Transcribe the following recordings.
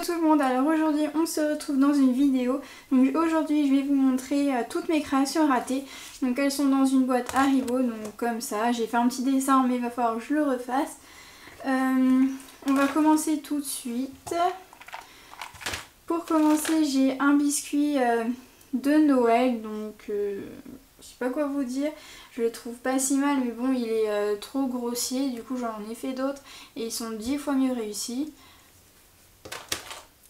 Bonjour tout le monde, alors aujourd'hui on se retrouve dans une vidéo. Donc aujourd'hui je vais vous montrer toutes mes créations ratées. Donc elles sont dans une boîte Haribo, donc comme ça. J'ai fait un petit dessin mais il va falloir que je le refasse. On va commencer tout de suite. Pour commencer j'ai un biscuit de Noël, donc je sais pas quoi vous dire. Je le trouve pas si mal mais bon il est trop grossier, du coup j'en ai fait d'autres et ils sont 10 fois mieux réussis.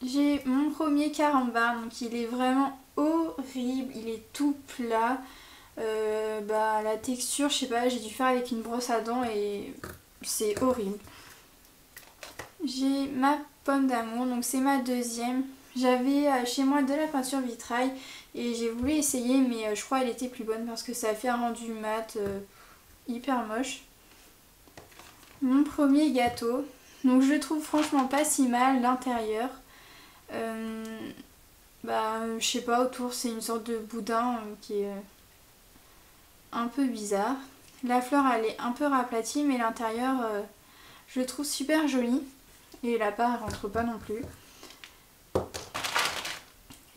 J'ai mon premier carambar, donc il est vraiment horrible, il est tout plat. La texture, je sais pas, j'ai dû faire avec une brosse à dents et c'est horrible. J'ai ma pomme d'amour, donc c'est ma deuxième. J'avais chez moi de la peinture vitrail et j'ai voulu essayer mais je crois qu'elle était plus bonne parce que ça a fait un rendu mat hyper moche. Mon premier gâteau, donc je le trouve franchement pas si mal l'intérieur. Je sais pas, autour c'est une sorte de boudin qui est un peu bizarre. La fleur elle est un peu raplatie mais l'intérieur je le trouve super joli et la part elle rentre pas non plus.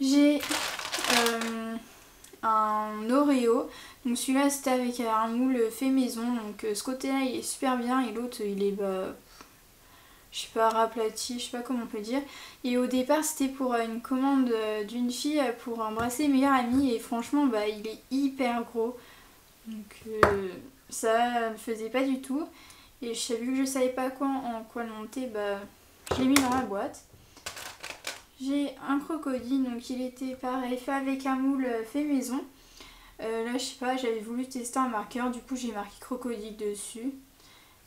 J'ai un Oreo, donc celui-là c'était avec un moule fait maison, donc ce côté là il est super bien et l'autre il est je sais pas, raplati, je sais pas comment on peut dire. Et au départ c'était pour une commande d'une fille pour embrasser meilleure amie et franchement il est hyper gros. Donc ça ne faisait pas du tout. Et vu que je savais pas en quoi le monter, je l'ai mis dans la boîte. J'ai un crocodile, donc il était pareil, fait avec un moule fait maison. Là je sais pas, j'avais voulu tester un marqueur, du coup j'ai marqué crocodile dessus.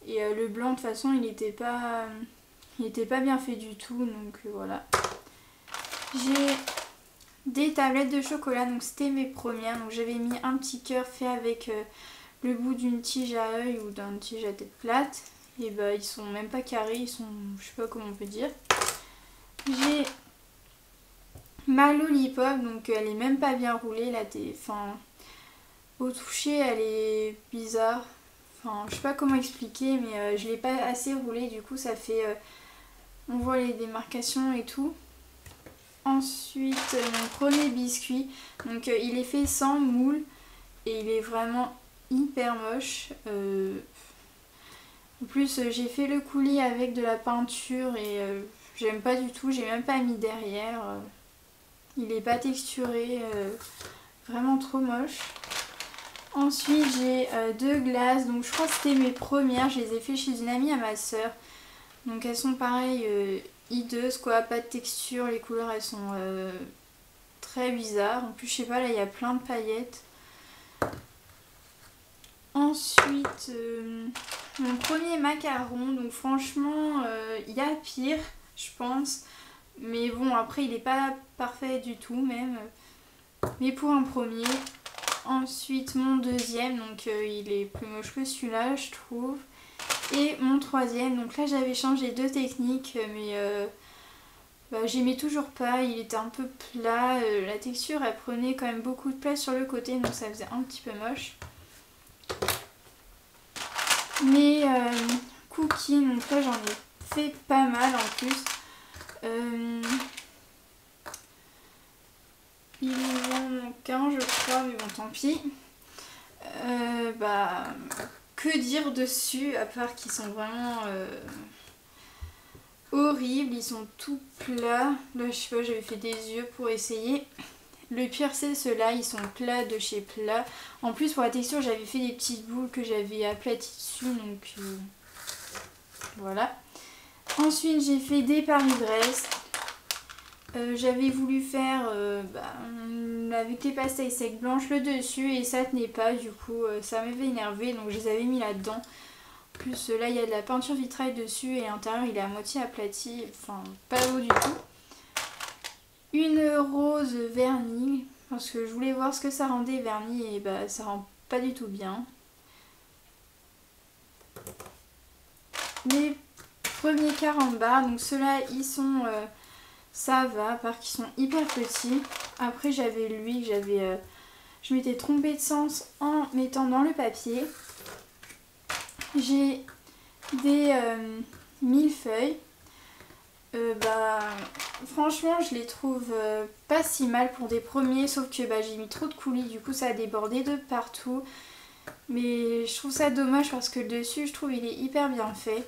Et le blanc de toute façon il était pas bien fait du tout, donc voilà. J'ai des tablettes de chocolat, donc c'était mes premières. Donc j'avais mis un petit cœur fait avec le bout d'une tige à œil ou d'une tige à tête plate. Et ils sont même pas carrés, ils sont, je sais pas comment on peut dire. J'ai ma lollipop, donc elle est même pas bien roulée là, au toucher elle est bizarre. Je sais pas comment expliquer, mais je l'ai pas assez roulée, du coup ça fait on voit les démarcations et tout. Ensuite mon premier biscuit, donc il est fait sans moule et il est vraiment hyper moche. En plus j'ai fait le coulis avec de la peinture et j'aime pas du tout, j'ai même pas mis derrière. Il est pas texturé, vraiment trop moche. Ensuite j'ai deux glaces, donc je crois que c'était mes premières, je les ai fait chez une amie à ma soeur. Donc elles sont pareilles, hideuses quoi, pas de texture, les couleurs elles sont très bizarres. En plus je sais pas, là il y a plein de paillettes. Ensuite mon premier macaron, donc franchement il y a pire je pense. Mais bon après il est pas parfait du tout même. Mais pour un premier. Ensuite mon deuxième, donc il est plus moche que celui-là je trouve. Et mon troisième, donc là j'avais changé de technique mais j'aimais toujours pas, il était un peu plat, la texture elle prenait quand même beaucoup de place sur le côté donc ça faisait un petit peu moche. Mes cookies, donc là j'en ai fait pas mal en plus. Il en manque un je crois mais bon tant pis. Que dire dessus à part qu'ils sont vraiment horribles, ils sont tout plats. Là je sais pas, j'avais fait des yeux pour essayer. Le pire c'est ceux-là, ils sont plats de chez plat. En plus pour la texture j'avais fait des petites boules que j'avais aplaties dessus donc voilà. Ensuite j'ai fait des Paris-Brest. J'avais voulu faire avec les pastilles secs blanches le dessus et ça tenait pas, du coup ça m'avait énervé donc je les avais mis là-dedans. En plus là il y a de la peinture vitrail dessus et l'intérieur il est à moitié aplati, enfin pas beau du tout. Une rose vernis parce que je voulais voir ce que ça rendait vernis et ça rend pas du tout bien. Mes premiers carambars, donc ceux-là ils sont ça va, à part qu'ils sont hyper petits. Après j'avais lui, je m'étais trompée de sens en mettant dans le papier. J'ai des millefeuilles. franchement je les trouve pas si mal pour des premiers, sauf que j'ai mis trop de coulis, du coup ça a débordé de partout. Mais je trouve ça dommage parce que le dessus je trouve il est hyper bien fait.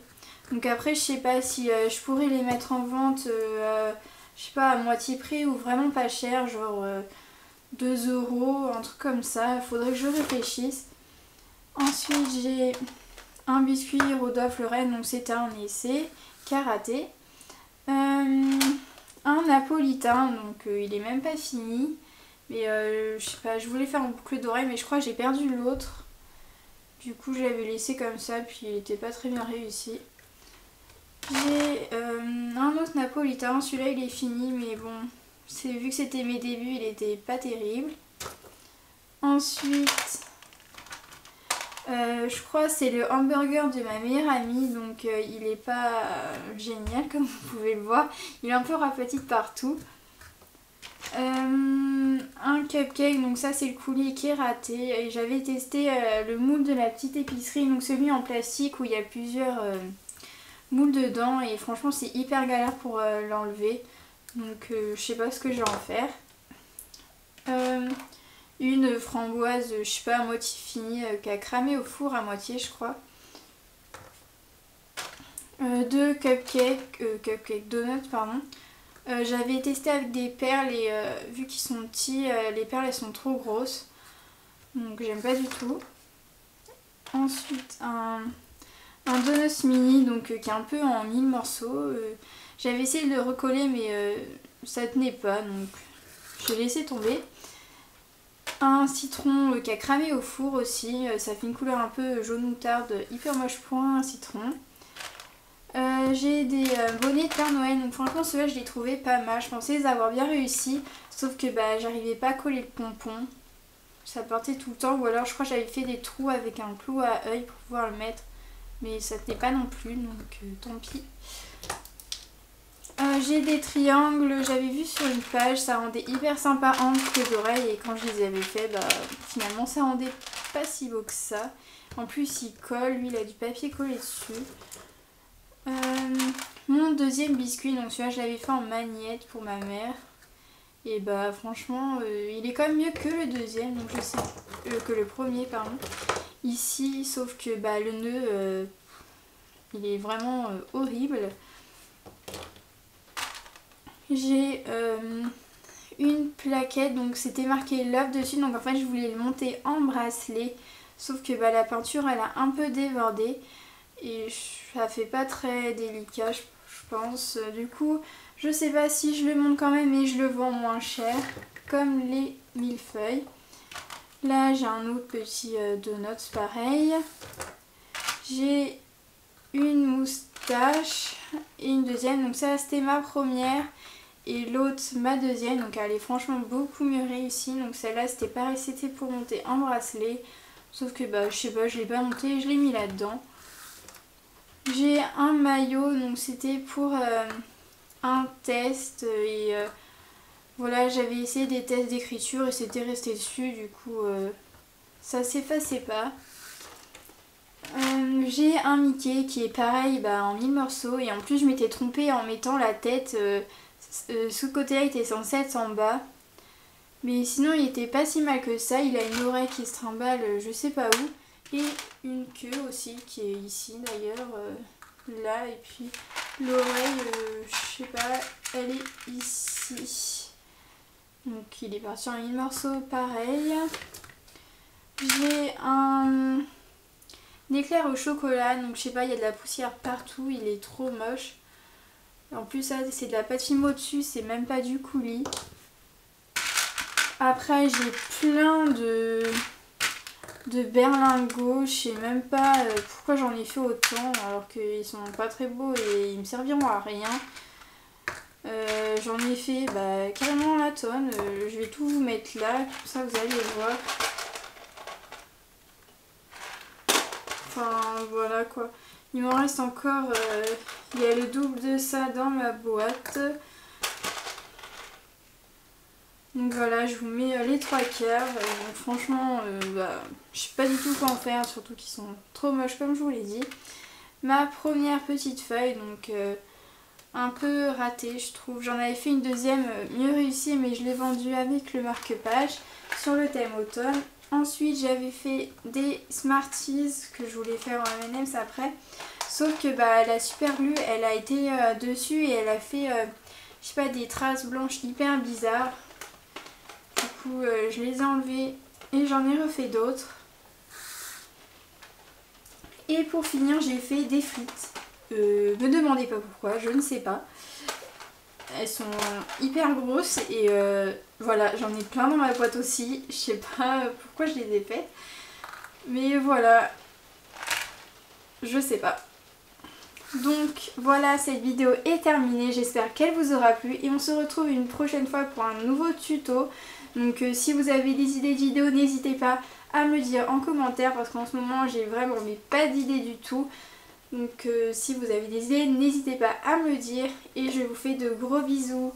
Donc après je sais pas si je pourrais les mettre en vente je sais pas à moitié prix ou vraiment pas cher, genre 2 €, un truc comme ça, il faudrait que je réfléchisse. Ensuite j'ai un biscuit Rodolphe Lorraine, donc c'était un essai, karaté. Un napolitain, donc il est même pas fini. Mais je sais pas, je voulais faire en boucle d'oreille mais je crois que j'ai perdu l'autre. Du coup je l'avais laissé comme ça puis il était pas très bien réussi. J'ai un autre napolitain, celui-là il est fini mais bon, vu que c'était mes débuts il était pas terrible. Ensuite, je crois que c'est le hamburger de ma meilleure amie, donc il est pas génial comme vous pouvez le voir, il est un peu rapetit partout. Un cupcake, donc ça c'est le coulis qui est raté et j'avais testé le moule de la petite épicerie, donc celui en plastique où il y a plusieurs moules dedans et franchement c'est hyper galère pour l'enlever, donc je sais pas ce que je vais en faire. Une framboise, je sais pas, à moitié finie, qui a cramé au four à moitié je crois. Deux cupcakes donuts pardon. J'avais testé avec des perles et vu qu'ils sont petits, les perles elles sont trop grosses. Donc j'aime pas du tout. Ensuite un donut mini donc, qui est un peu en 1000 morceaux. J'avais essayé de le recoller mais ça tenait pas donc j'ai laissé tomber. Un citron qui a cramé au four aussi, ça fait une couleur un peu jaune moutarde, hyper moche pour un citron. J'ai des bonnets de Père Noël, donc franchement ceux-là je les trouvais pas mal, je pensais les avoir bien réussi, sauf que j'arrivais pas à coller le pompon, ça partait tout le temps, ou alors je crois que j'avais fait des trous avec un clou à œil pour pouvoir le mettre, mais ça tenait pas non plus, donc tant pis. J'ai des triangles, j'avais vu sur une page, ça rendait hyper sympa en boucle d'oreille et quand je les avais fait, finalement ça rendait pas si beau que ça. En plus il colle, lui il a du papier collé dessus. Mon deuxième biscuit, donc celui-là je l'avais fait en magnette pour ma mère. Et franchement il est quand même mieux que le deuxième, donc je sais que le premier pardon. Ici, sauf que le nœud il est vraiment horrible. J'ai une plaquette, donc c'était marqué Love dessus, donc en fait je voulais le monter en bracelet, sauf que la peinture elle a un peu débordé et ça fait pas très délicat je pense. Du coup je sais pas si je le monte quand même, mais je le vends moins cher, comme les millefeuilles. Là j'ai un autre petit donuts pareil. J'ai une moustache et une deuxième, donc ça c'était ma première. Et l'autre ma deuxième, donc elle est franchement beaucoup mieux réussie. Donc celle-là c'était pareil, c'était pour monter en bracelet. Sauf que je sais pas, je l'ai pas monté, je l'ai mis là-dedans. J'ai un maillot, donc c'était pour un test. Et voilà, j'avais essayé des tests d'écriture et c'était resté dessus. Du coup ça s'effaçait pas. J'ai un Mickey qui est pareil en 1000 morceaux. Et en plus je m'étais trompée en mettant la tête... ce côté-là était censé être en bas, mais sinon il était pas si mal que ça. Il a une oreille qui se trimballe je sais pas où et une queue aussi qui est ici d'ailleurs, là, et puis l'oreille je sais pas, elle est ici. Donc il est parti en 1000 morceaux pareil. J'ai un éclair au chocolat, donc je sais pas, il y a de la poussière partout, il est trop moche. En plus ça c'est de la pâte fimo dessus, c'est même pas du coulis. Après j'ai plein de berlingots, je sais même pas pourquoi j'en ai fait autant alors qu'ils sont pas très beaux et ils me serviront à rien. J'en ai fait carrément la tonne, je vais tout vous mettre là, comme ça vous allez voir. Enfin voilà quoi. Il m'en reste encore, il y a le double de ça dans ma boîte. Donc voilà, je vous mets les 3/4. Franchement, je sais pas du tout quoi en faire, surtout qu'ils sont trop moches comme je vous l'ai dit. Ma première petite feuille, donc un peu raté je trouve. J'en avais fait une deuxième mieux réussie mais je l'ai vendue avec le marque-page sur le thème automne. Ensuite j'avais fait des Smarties que je voulais faire en M&M's après. Sauf que bah, la super glue elle a été dessus et elle a fait je sais pas, des traces blanches hyper bizarres. Du coup je les ai enlevées et j'en ai refait d'autres. Et pour finir j'ai fait des frites. Me demandez pas pourquoi, je ne sais pas. Elles sont hyper grosses et voilà, j'en ai plein dans ma boîte aussi. Je sais pas pourquoi je les ai faites. Mais voilà, je sais pas. Donc voilà, cette vidéo est terminée. J'espère qu'elle vous aura plu. Et on se retrouve une prochaine fois pour un nouveau tuto. Donc si vous avez des idées de vidéos, n'hésitez pas à me dire en commentaire. Parce qu'en ce moment, j'ai vraiment mais pas d'idées du tout. Donc si vous avez des idées, n'hésitez pas à me le dire. Et je vous fais de gros bisous.